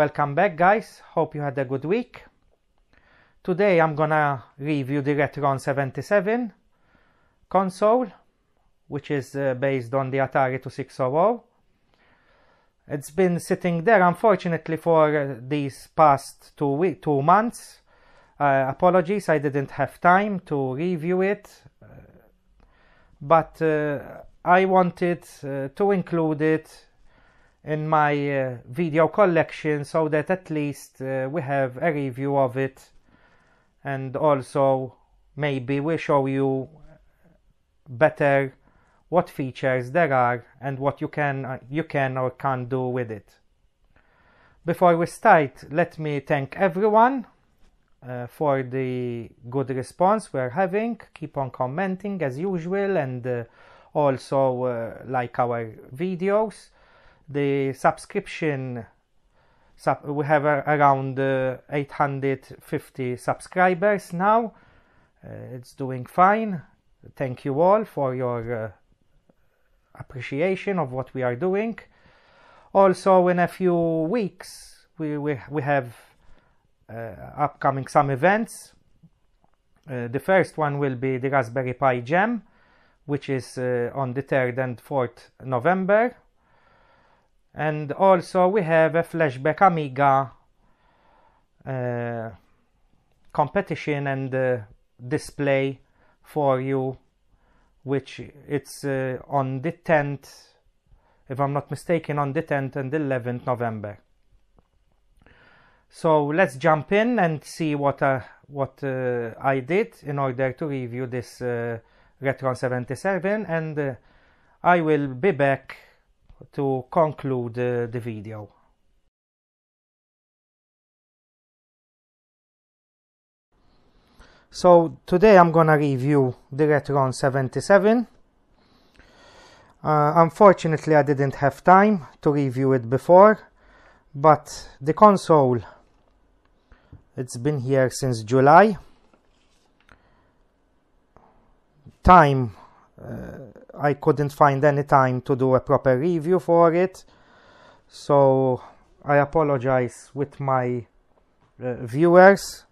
Welcome back, guys. Hope you had a good week. Today I'm gonna review the Retron77 console, which is based on the Atari 2600. It's been sitting there, unfortunately, for these past 2 months. Apologies, I didn't have time to review it, but I wanted to include it in my video collection so that at least we have a review of it, and also maybe we show you better what features there are and what you can or can't do with it. Before we start, let me thank everyone for the good response we're having. Keep on commenting as usual, and also like our videos. The subscription, we have around 850 subscribers now. It's doing fine. Thank you all for your appreciation of what we are doing. Also, in a few weeks we have upcoming some events. The first one will be the Raspberry Pi Jam, which is on the 3rd and 4th November. And also we have a Flashback Amiga competition and display for you, which it's on the 10th, if I'm not mistaken, on the 10th and 11th November. So let's jump in and see what I did in order to review this Retron77, and I will be back to conclude the video. So today I'm gonna review the Retron77. Unfortunately, I didn't have time to review it before, but the console, it's been here since July. I couldn't find any time to do a proper review for it, so I apologize with my viewers,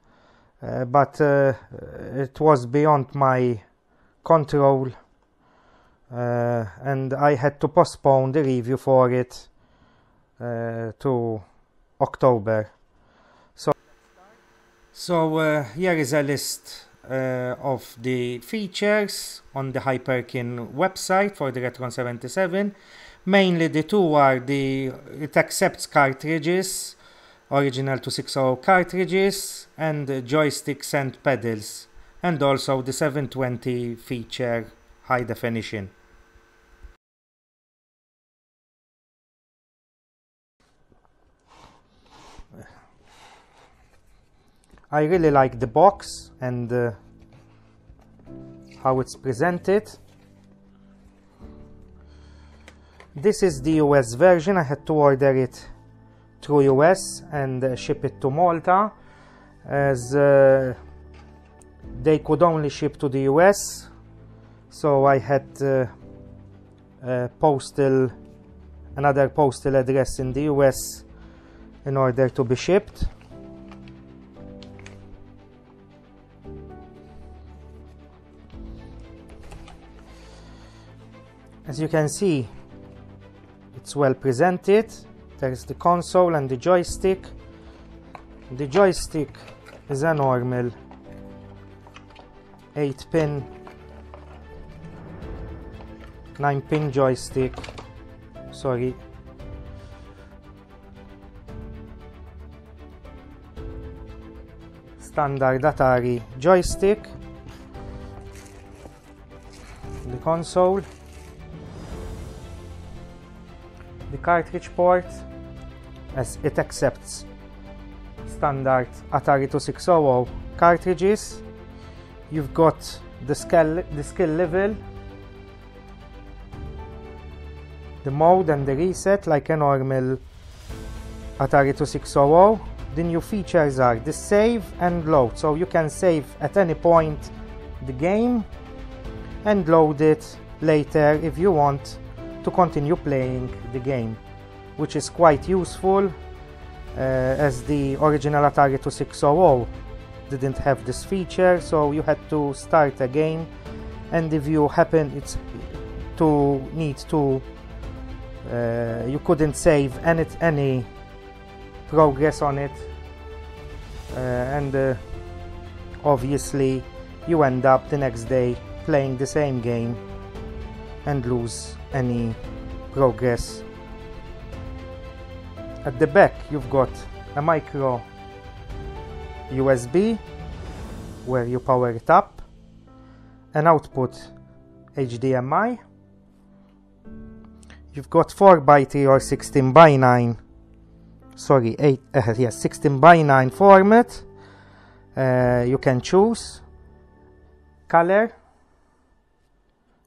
but it was beyond my control, and I had to postpone the review for it to October. So here is a list of the features on the Hyperkin website for the Retron77. Mainly the two are it accepts cartridges, original 2600 cartridges, and joysticks and paddles, and also the 720 feature high definition. I really like the box and how it's presented. This is the US version. I had to order it through US and ship it to Malta, as they could only ship to the US, so I had another postal address in the US in order to be shipped. As you can see, it's well presented. There's the console and the joystick. The joystick is a normal 8-pin, 9-pin joystick. Sorry. Standard Atari joystick. The console. The cartridge port, as it accepts standard Atari 2600 cartridges. You've got the skill level, the mode and the reset like a normal Atari 2600. The new features are the save and load, so you can save at any point the game and load it later if you want to continue playing the game, which is quite useful as the original Atari 2600 didn't have this feature, so you had to start a game, and if you happen you couldn't save any progress on it, and obviously you end up the next day playing the same game and lose any progress. At the back you've got a micro USB where you power it up, an output HDMI. You've got 4x3 or 16x9, sorry, 16x9 format. You can choose color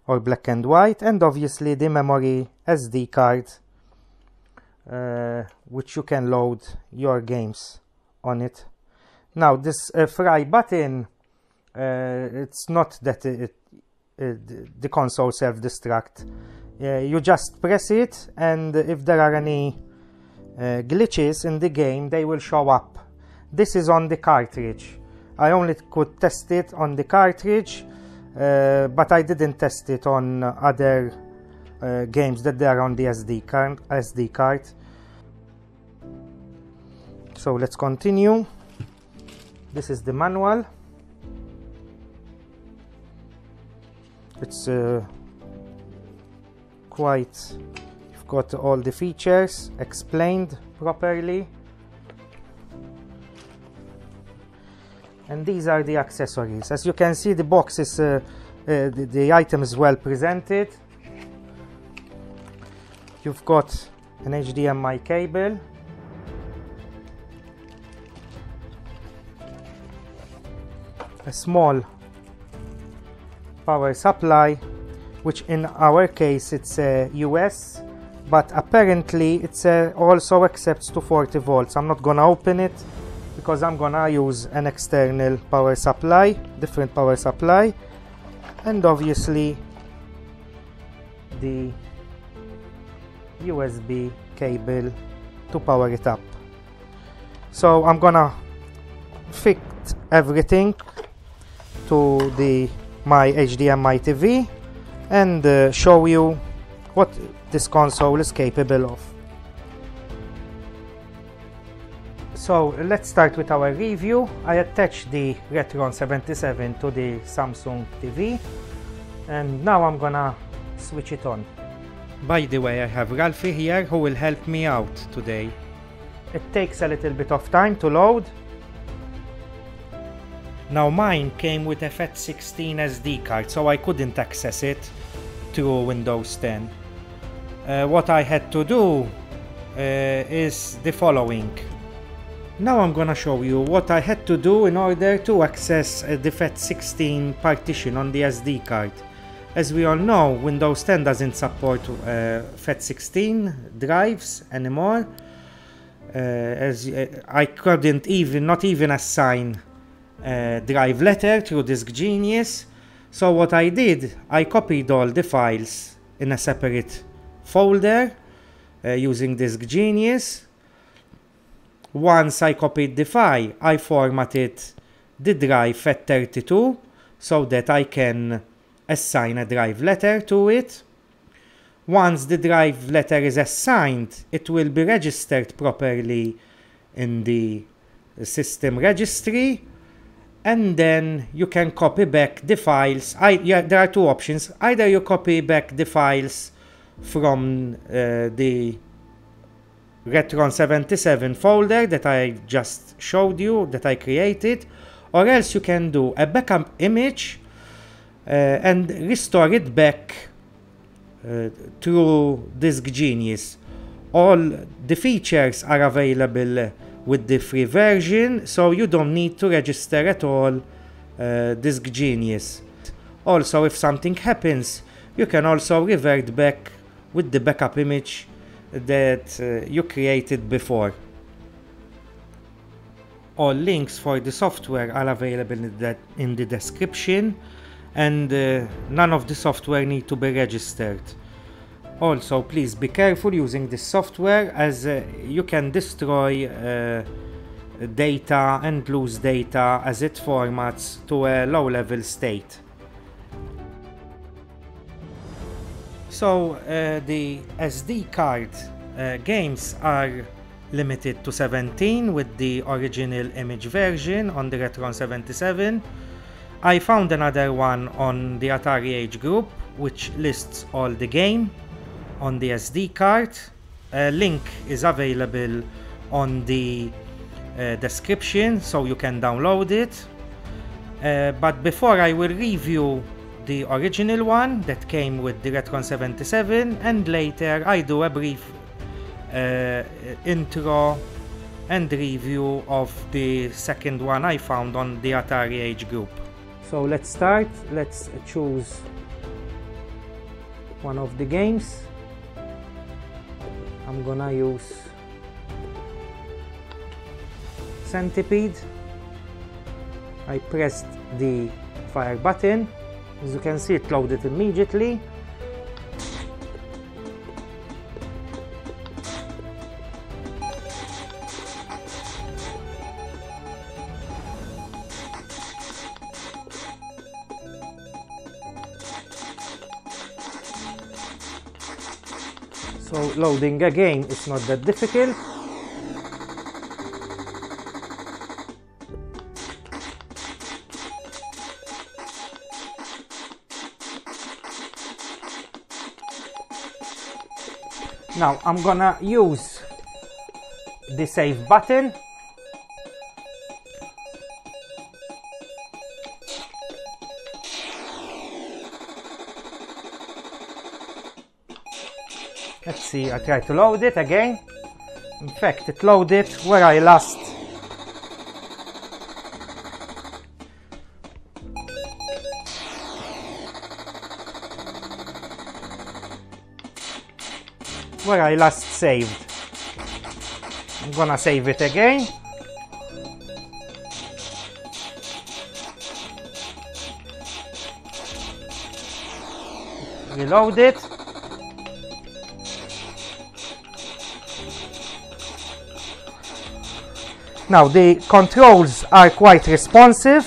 or black and white, and obviously the memory SD card, which you can load your games on it. Now this fry button, it's not that the console self-destruct. You just press it, and if there are any glitches in the game, they will show up. This is on the cartridge. I only could test it on the cartridge, but I didn't test it on other games that they are on the SD card. So let's continue. This is the manual. It's you've got all the features explained properly, and these are the accessories. As you can see, the box is the item is well presented. You've got an HDMI cable, a small power supply, which in our case it's a US, but apparently it's also accepts 240 volts. I'm not gonna open it because I'm gonna use an external power supply, different power supply, and obviously the USB cable to power it up. So I'm gonna fit everything to my HDMI TV and show you what this console is capable of. So let's start with our review. I attached the Retron77 to the Samsung TV, and now I'm gonna switch it on. By the way, I have Ralphie here who will help me out today. It takes a little bit of time to load. Now mine came with a FAT16 SD card, so I couldn't access it through Windows 10. What I had to do is the following. Now I'm gonna show you what I had to do in order to access the FAT16 partition on the SD card. As we all know, Windows 10 doesn't support FAT16 drives anymore. I couldn't not even assign drive letter through Disk Genius. So what I did, I copied all the files in a separate folder using Disk Genius. Once I copied the file, I formatted the drive FAT32 so that I can assign a drive letter to it. Once the drive letter is assigned, it will be registered properly in the system registry, and then you can copy back the files. There are two options. Either you copy back the files from the Retron77 folder that I just showed you, that I created, or else you can do a backup image and restore it back through Disk Genius. All the features are available with the free version, so you don't need to register at all Disk Genius. Also, if something happens, you can also revert back with the backup image that you created before. All links for the software are available in the description, and none of the software need to be registered. Also, please be careful using this software, as you can destroy data and lose data as it formats to a low-level state. So the SD card games are limited to 17 with the original image version on the Retron77. I found another one on the Atari age group which lists all the game on the SD card. A link is available on the description so you can download it. But before, I will review the original one that came with the Retron77, and later I do a brief intro and review of the second one I found on the Atari age group. So let's start. Let's choose one of the games. I'm gonna use Centipede. I pressed the fire button. As you can see, it loaded immediately. So loading a game is not that difficult. Now I'm gonna use the save button. Let's see, I try to load it again. In fact, it loaded where I last saved. I'm gonna save it again. Reload it. Now the controls are quite responsive.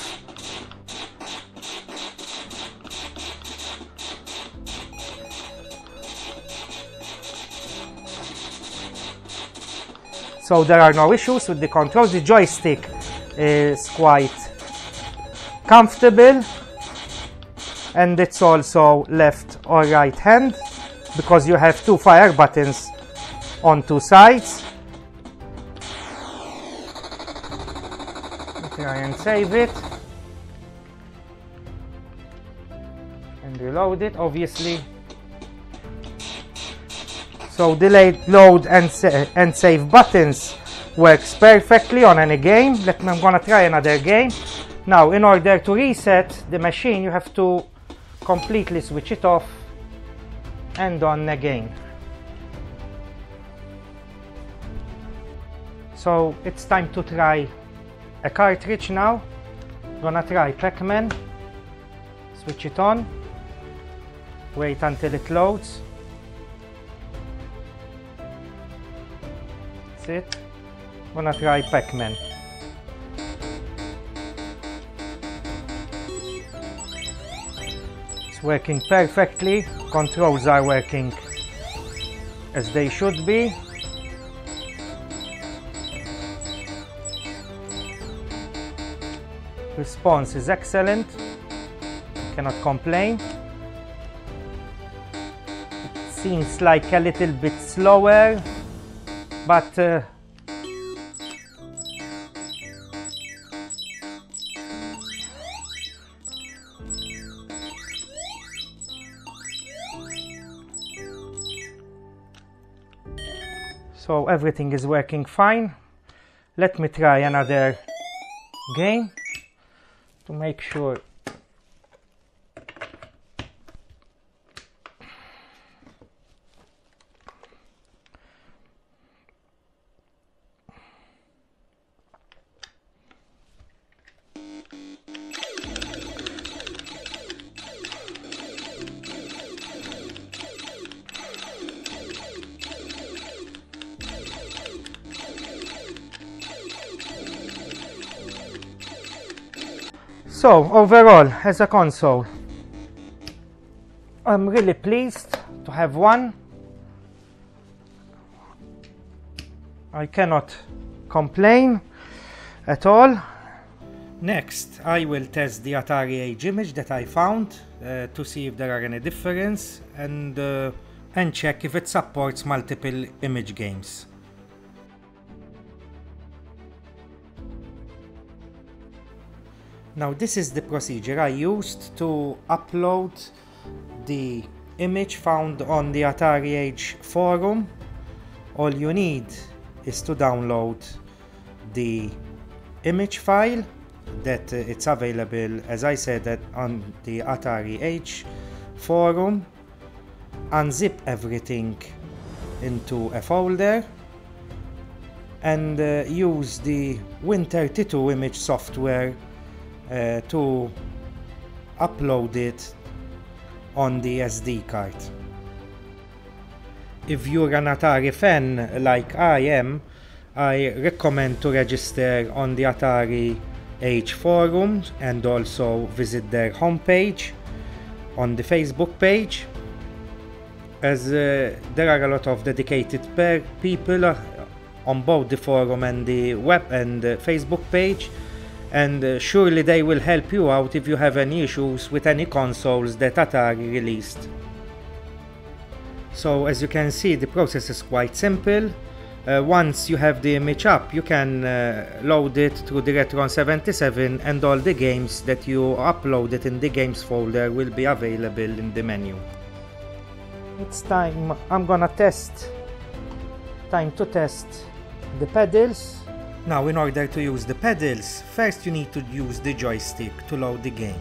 So there are no issues with the controls. The joystick is quite comfortable, and it's also left or right hand because you have two fire buttons on two sides. Try and save it and reload it, obviously. So delayed load and save buttons works perfectly on any game. I'm gonna try another game. Now, in order to reset the machine, you have to completely switch it off and on again. So it's time to try a cartridge now. Gonna try Pac-Man. Switch it on. Wait until it loads. That's it. Gonna try Pac-Man. It's working perfectly. Controls are working as they should be. Response is excellent. Cannot complain. It seems like a little bit slower, but so everything is working fine. Let me try another game to make sure. So overall, as a console, I'm really pleased to have one. I cannot complain at all. Next, I will test the Atari Age image that I found to see if there are any difference and check if it supports multiple image games. Now this is the procedure I used to upload the image found on the Atari Age forum. All you need is to download the image file that it's available, as I said, on the Atari Age forum. Unzip everything into a folder and use the Win32 image software to upload it on the SD card. If you're an Atari fan like I am, I recommend to register on the Atari Age forum and also visit their homepage on the Facebook page, as there are a lot of dedicated people on both the forum and the web and the Facebook page, and surely they will help you out if you have any issues with any consoles that Atari released. So as you can see, the process is quite simple. Once you have the image up, you can load it through the Retron77 and all the games that you uploaded in the games folder will be available in the menu. It's time, I'm gonna test, time to test the pedals. Now in order to use the pedals, first you need to use the joystick to load the game.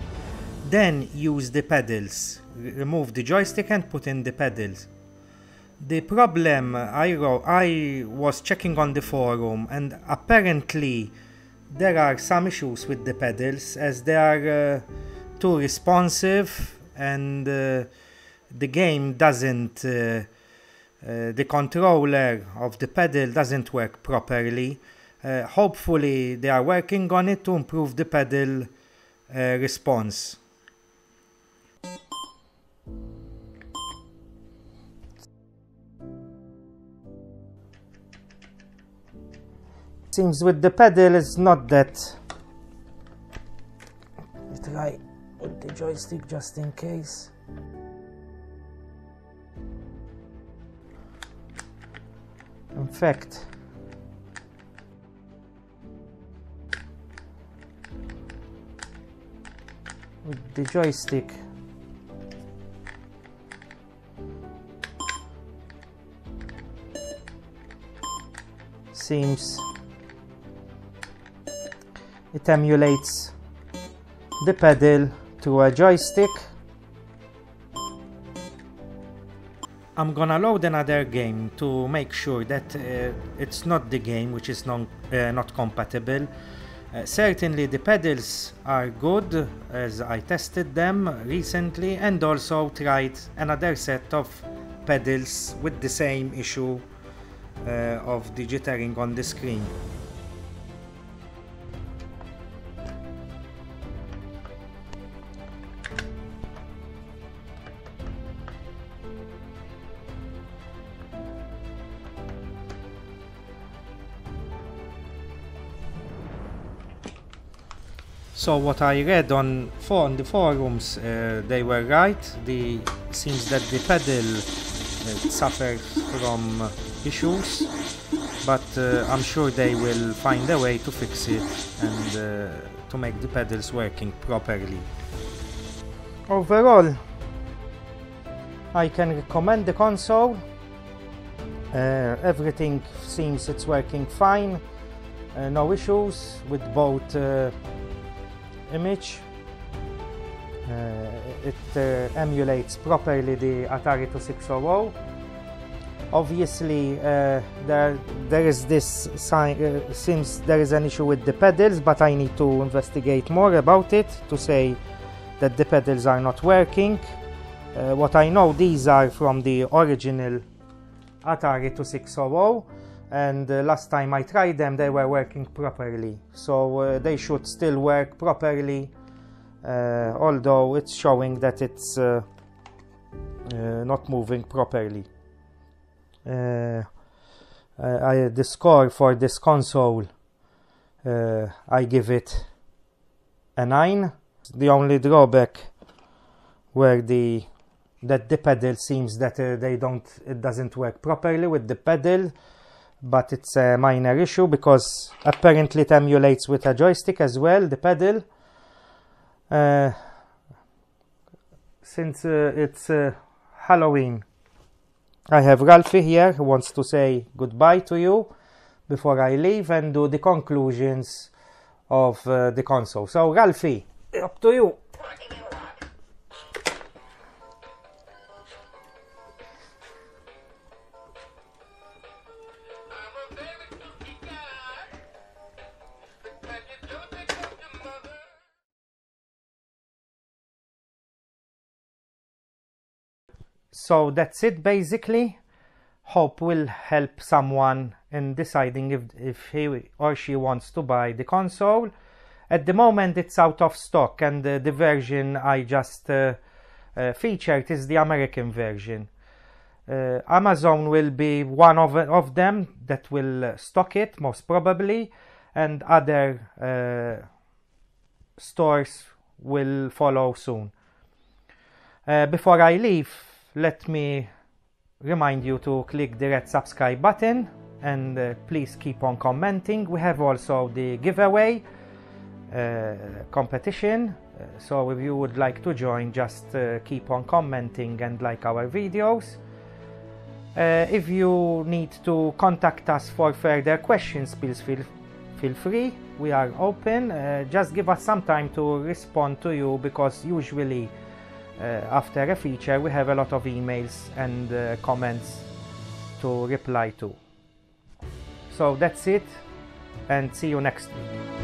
Then use the pedals, remove the joystick and put in the pedals. The problem I was checking on the forum, and apparently there are some issues with the pedals as they are too responsive, and the game doesn't, the controller of the pedal doesn't work properly. Hopefully they are working on it to improve the pedal response. Seems with the pedal it's not that. Let's try with the joystick just in case. In fact, with the joystick seems it emulates the pedal through a joystick. I'm gonna load another game to make sure that it's not the game which is not compatible. Certainly the pedals are good, as I tested them recently and also tried another set of pedals with the same issue of the jittering on the screen. So what I read on the forums, they were right. Seems that the pedal suffers from issues, but I'm sure they will find a way to fix it and to make the pedals working properly. Overall, I can recommend the console. Everything seems it's working fine. No issues with both image. It emulates properly the Atari 2600. Obviously there is this sign, seems there is an issue with the pedals, but I need to investigate more about it to say that the pedals are not working. What I know, these are from the original Atari 2600, and last time I tried them they were working properly, so they should still work properly although it's showing that it's not moving properly. The score for this console, I give it a 9. The only drawback where the pedal seems that it doesn't work properly with the pedal, but it's a minor issue because apparently it emulates with a joystick as well, the pedal. Since it's Halloween, I have Ralphie here who wants to say goodbye to you before I leave and do the conclusions of the console. So Ralphie, up to you. So that's it basically. Hope will help someone in deciding if he or she wants to buy the console. At the moment it's out of stock, and the version I just featured is the American version. Amazon will be one of them that will stock it most probably, and other stores will follow soon. Before I leave, let me remind you to click the red subscribe button, and please keep on commenting. We have also the giveaway competition, so if you would like to join, just keep on commenting and like our videos. If you need to contact us for further questions, please feel free. We are open. Just give us some time to respond to you, because usually after a feature we have a lot of emails and comments to reply to. So that's it, and see you next week.